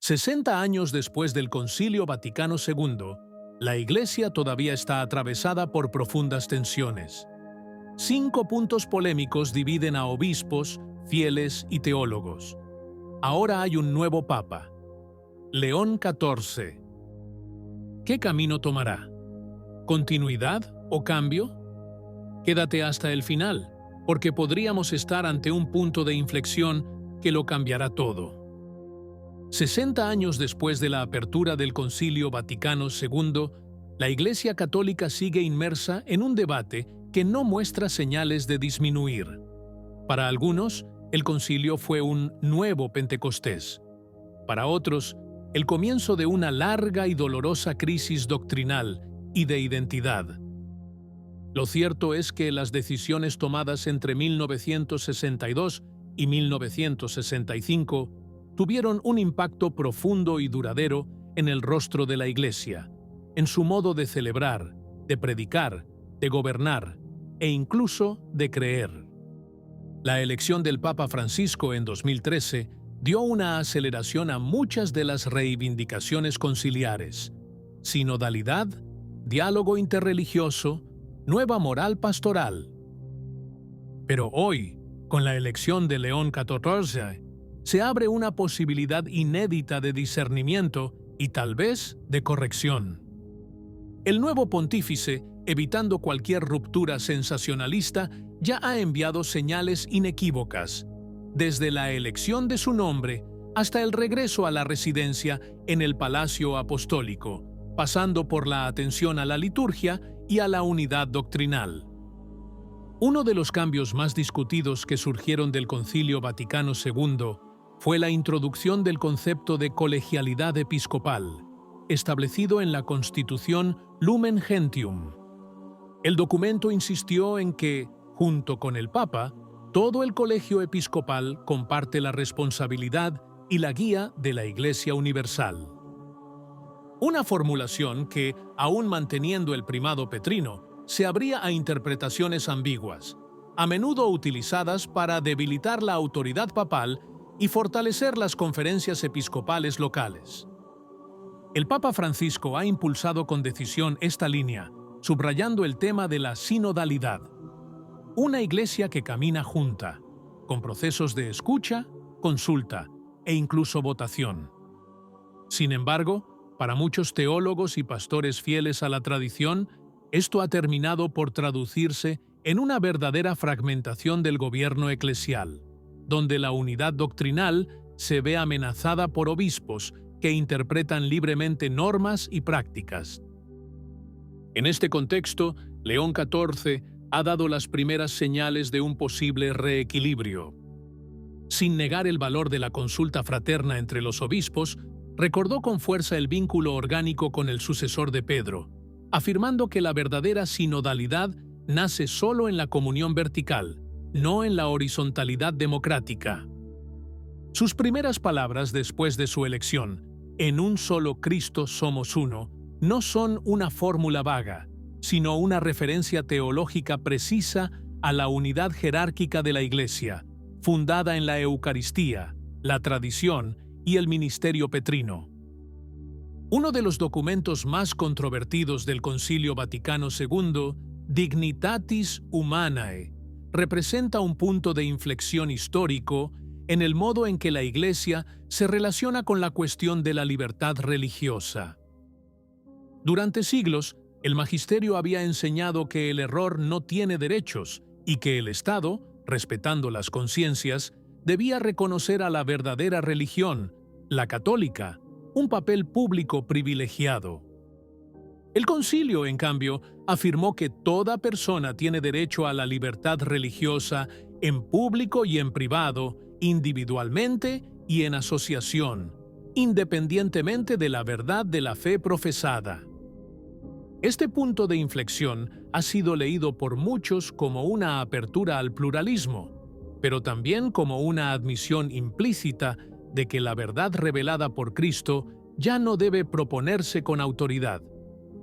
60 años después del Concilio Vaticano II, la Iglesia todavía está atravesada por profundas tensiones. 5 puntos polémicos dividen a obispos, fieles y teólogos. Ahora hay un nuevo Papa, León XIV. ¿Qué camino tomará? ¿Continuidad o cambio? Quédate hasta el final, porque podríamos estar ante un punto de inflexión que lo cambiará todo. 60 años después de la apertura del Concilio Vaticano II, la Iglesia Católica sigue inmersa en un debate que no muestra señales de disminuir. Para algunos, el concilio fue un nuevo Pentecostés. Para otros, el comienzo de una larga y dolorosa crisis doctrinal y de identidad. Lo cierto es que las decisiones tomadas entre 1962 y 1965 tuvieron un impacto profundo y duradero en el rostro de la Iglesia, en su modo de celebrar, de predicar, de gobernar e incluso de creer. La elección del Papa Francisco en 2013 dio una aceleración a muchas de las reivindicaciones conciliares: sinodalidad, diálogo interreligioso, nueva moral pastoral. Pero hoy, con la elección de León XIV, se abre una posibilidad inédita de discernimiento y tal vez de corrección. El nuevo pontífice, evitando cualquier ruptura sensacionalista, ya ha enviado señales inequívocas, desde la elección de su nombre hasta el regreso a la residencia en el Palacio Apostólico, pasando por la atención a la liturgia y a la unidad doctrinal. Uno de los cambios más discutidos que surgieron del Concilio Vaticano II fue la introducción del concepto de colegialidad episcopal, establecido en la Constitución Lumen Gentium. El documento insistió en que, junto con el Papa, todo el colegio episcopal comparte la responsabilidad y la guía de la Iglesia Universal. Una formulación que, aún manteniendo el primado petrino, se abría a interpretaciones ambiguas, a menudo utilizadas para debilitar la autoridad papal y fortalecer las conferencias episcopales locales. El Papa Francisco ha impulsado con decisión esta línea, subrayando el tema de la sinodalidad. Una iglesia que camina junta, con procesos de escucha, consulta e incluso votación. Sin embargo, para muchos teólogos y pastores fieles a la tradición, esto ha terminado por traducirse en una verdadera fragmentación del gobierno eclesial, donde la unidad doctrinal se ve amenazada por obispos que interpretan libremente normas y prácticas. En este contexto, León XIV ha dado las primeras señales de un posible reequilibrio. Sin negar el valor de la consulta fraterna entre los obispos, recordó con fuerza el vínculo orgánico con el sucesor de Pedro, afirmando que la verdadera sinodalidad nace solo en la comunión vertical, no en la horizontalidad democrática. Sus primeras palabras después de su elección, "En un solo Cristo somos uno", no son una fórmula vaga, sino una referencia teológica precisa a la unidad jerárquica de la Iglesia, fundada en la Eucaristía, la tradición y el ministerio petrino. Uno de los documentos más controvertidos del Concilio Vaticano II, Dignitatis Humanae, representa un punto de inflexión histórico en el modo en que la Iglesia se relaciona con la cuestión de la libertad religiosa. Durante siglos, el magisterio había enseñado que el error no tiene derechos y que el Estado, respetando las conciencias, debía reconocer a la verdadera religión, la católica, un papel público privilegiado. El concilio, en cambio, afirmó que toda persona tiene derecho a la libertad religiosa en público y en privado, individualmente y en asociación, independientemente de la verdad de la fe profesada. Este punto de inflexión ha sido leído por muchos como una apertura al pluralismo, pero también como una admisión implícita de que la verdad revelada por Cristo ya no debe proponerse con autoridad,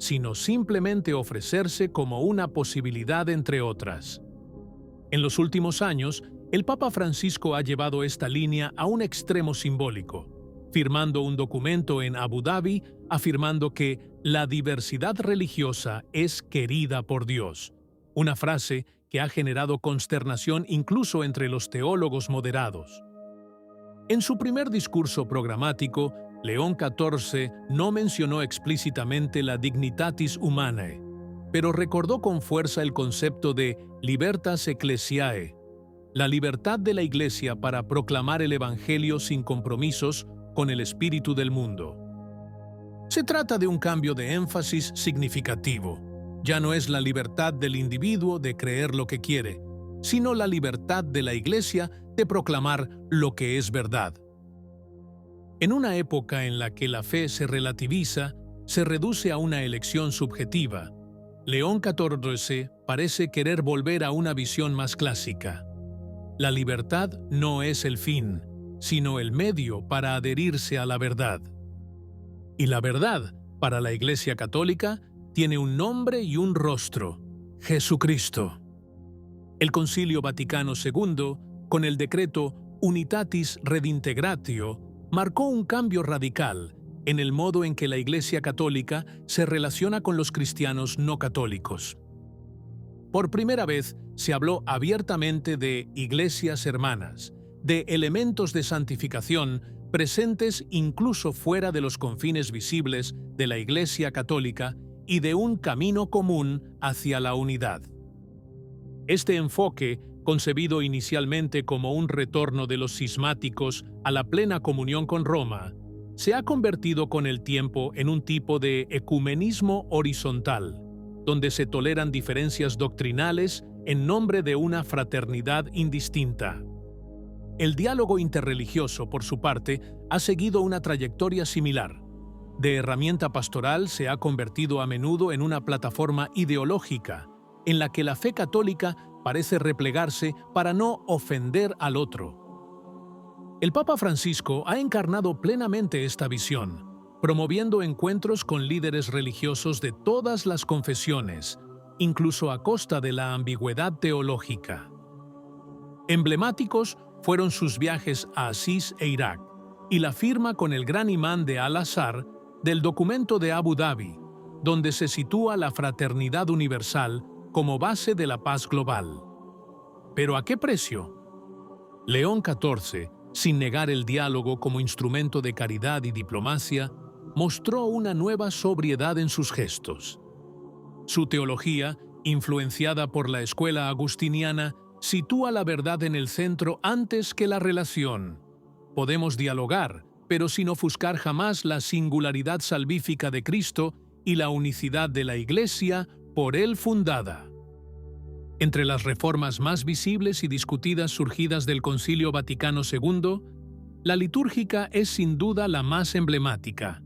sino simplemente ofrecerse como una posibilidad entre otras. En los últimos años, el Papa Francisco ha llevado esta línea a un extremo simbólico, firmando un documento en Abu Dhabi afirmando que la diversidad religiosa es querida por Dios, una frase que ha generado consternación incluso entre los teólogos moderados. En su primer discurso programático, León XIV no mencionó explícitamente la dignitatis humanae, pero recordó con fuerza el concepto de libertas ecclesiae, la libertad de la Iglesia para proclamar el Evangelio sin compromisos con el espíritu del mundo. Se trata de un cambio de énfasis significativo. Ya no es la libertad del individuo de creer lo que quiere, sino la libertad de la Iglesia de proclamar lo que es verdad. En una época en la que la fe se relativiza, se reduce a una elección subjetiva, León XIV parece querer volver a una visión más clásica. La libertad no es el fin, sino el medio para adherirse a la verdad. Y la verdad, para la Iglesia Católica, tiene un nombre y un rostro: Jesucristo. El Concilio Vaticano II, con el decreto Unitatis Redintegratio, marcó un cambio radical en el modo en que la Iglesia Católica se relaciona con los cristianos no católicos. Por primera vez se habló abiertamente de iglesias hermanas, de elementos de santificación presentes incluso fuera de los confines visibles de la Iglesia Católica y de un camino común hacia la unidad. Este enfoque, concebido inicialmente como un retorno de los cismáticos a la plena comunión con Roma, se ha convertido con el tiempo en un tipo de ecumenismo horizontal, donde se toleran diferencias doctrinales en nombre de una fraternidad indistinta. El diálogo interreligioso, por su parte, ha seguido una trayectoria similar. De herramienta pastoral se ha convertido a menudo en una plataforma ideológica, en la que la fe católica parece replegarse para no ofender al otro. El Papa Francisco ha encarnado plenamente esta visión, promoviendo encuentros con líderes religiosos de todas las confesiones, incluso a costa de la ambigüedad teológica. Emblemáticos fueron sus viajes a Asís e Irak, y la firma con el gran imán de Al-Azhar del documento de Abu Dhabi, donde se sitúa la fraternidad universal como base de la paz global. ¿Pero a qué precio? León XIV, sin negar el diálogo como instrumento de caridad y diplomacia, mostró una nueva sobriedad en sus gestos. Su teología, influenciada por la escuela agustiniana, sitúa la verdad en el centro antes que la relación. Podemos dialogar, pero sin ofuscar jamás la singularidad salvífica de Cristo y la unicidad de la Iglesia por él fundada. Entre las reformas más visibles y discutidas surgidas del Concilio Vaticano II, la litúrgica es sin duda la más emblemática.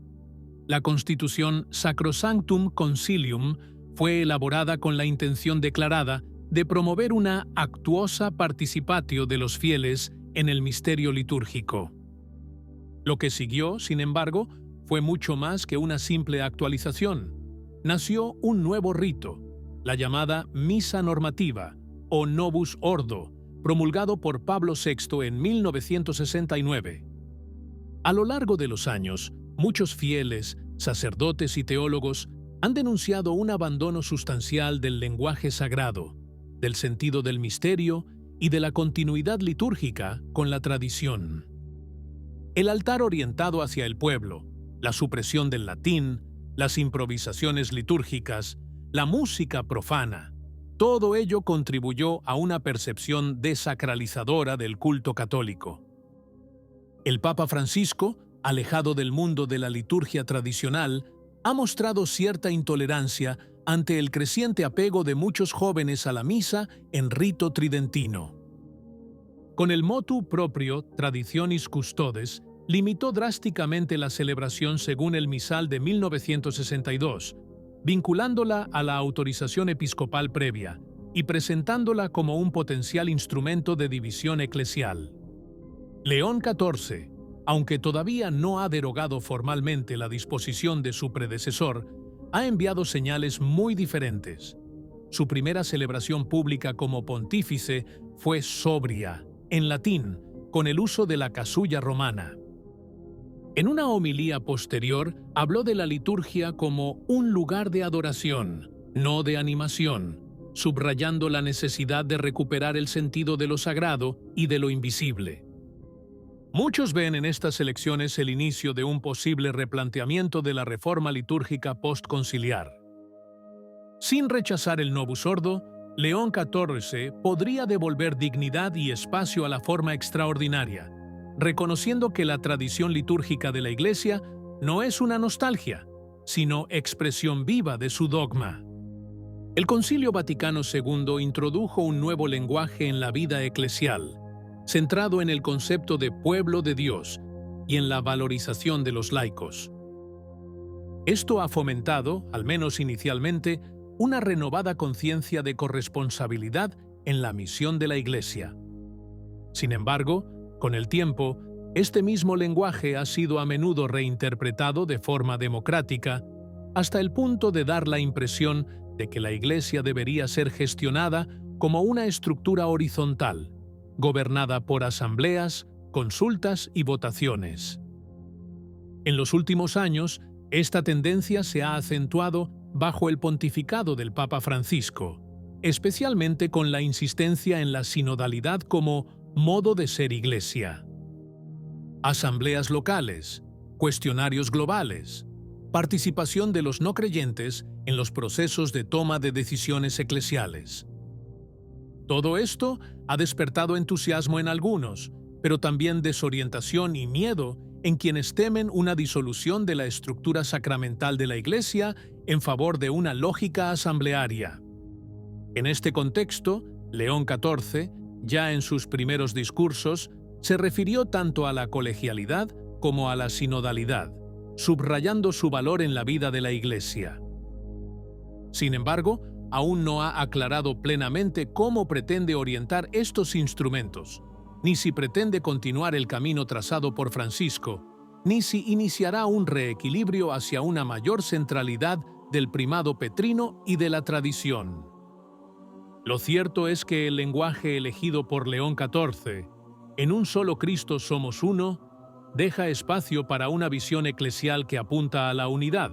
La Constitución Sacrosanctum Concilium fue elaborada con la intención declarada de promover una actuosa participatio de los fieles en el misterio litúrgico. Lo que siguió, sin embargo, fue mucho más que una simple actualización. Nació un nuevo rito, la llamada Misa Normativa, o Novus Ordo, promulgado por Pablo VI en 1969. A lo largo de los años, muchos fieles, sacerdotes y teólogos han denunciado un abandono sustancial del lenguaje sagrado, del sentido del misterio y de la continuidad litúrgica con la tradición. El altar orientado hacia el pueblo, la supresión del latín, las improvisaciones litúrgicas, la música profana, todo ello contribuyó a una percepción desacralizadora del culto católico. El Papa Francisco, alejado del mundo de la liturgia tradicional, ha mostrado cierta intolerancia ante el creciente apego de muchos jóvenes a la misa en rito tridentino. Con el motu proprio Traditionis Custodes, limitó drásticamente la celebración según el misal de 1962, vinculándola a la autorización episcopal previa y presentándola como un potencial instrumento de división eclesial. León XIV, aunque todavía no ha derogado formalmente la disposición de su predecesor, ha enviado señales muy diferentes. Su primera celebración pública como pontífice fue sobria, en latín, con el uso de la casulla romana. En una homilía posterior, habló de la liturgia como un lugar de adoración, no de animación, subrayando la necesidad de recuperar el sentido de lo sagrado y de lo invisible. Muchos ven en estas elecciones el inicio de un posible replanteamiento de la reforma litúrgica postconciliar. Sin rechazar el Novus Ordo, León XIV podría devolver dignidad y espacio a la forma extraordinaria, reconociendo que la tradición litúrgica de la Iglesia no es una nostalgia, sino expresión viva de su dogma. El Concilio Vaticano II introdujo un nuevo lenguaje en la vida eclesial, centrado en el concepto de pueblo de Dios y en la valorización de los laicos. Esto ha fomentado, al menos inicialmente, una renovada conciencia de corresponsabilidad en la misión de la Iglesia. Sin embargo, con el tiempo, este mismo lenguaje ha sido a menudo reinterpretado de forma democrática, hasta el punto de dar la impresión de que la Iglesia debería ser gestionada como una estructura horizontal, gobernada por asambleas, consultas y votaciones. En los últimos años, esta tendencia se ha acentuado bajo el pontificado del Papa Francisco, especialmente con la insistencia en la sinodalidad como modo de ser Iglesia. Asambleas locales, cuestionarios globales, participación de los no creyentes en los procesos de toma de decisiones eclesiales. Todo esto ha despertado entusiasmo en algunos, pero también desorientación y miedo en quienes temen una disolución de la estructura sacramental de la Iglesia en favor de una lógica asamblearia. En este contexto, León XIV, ya en sus primeros discursos, se refirió tanto a la colegialidad como a la sinodalidad, subrayando su valor en la vida de la Iglesia. Sin embargo, aún no ha aclarado plenamente cómo pretende orientar estos instrumentos, ni si pretende continuar el camino trazado por Francisco, ni si iniciará un reequilibrio hacia una mayor centralidad del primado petrino y de la tradición. Lo cierto es que el lenguaje elegido por León XIV, en un solo Cristo somos uno, deja espacio para una visión eclesial que apunta a la unidad,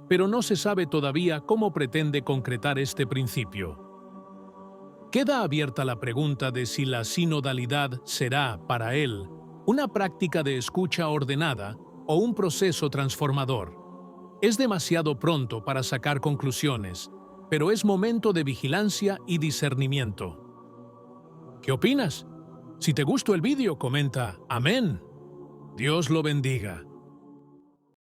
pero no se sabe todavía cómo pretende concretar este principio. Queda abierta la pregunta de si la sinodalidad será, para él, una práctica de escucha ordenada o un proceso transformador. Es demasiado pronto para sacar conclusiones, pero es momento de vigilancia y discernimiento. ¿Qué opinas? Si te gustó el vídeo, comenta «Amén». Dios lo bendiga.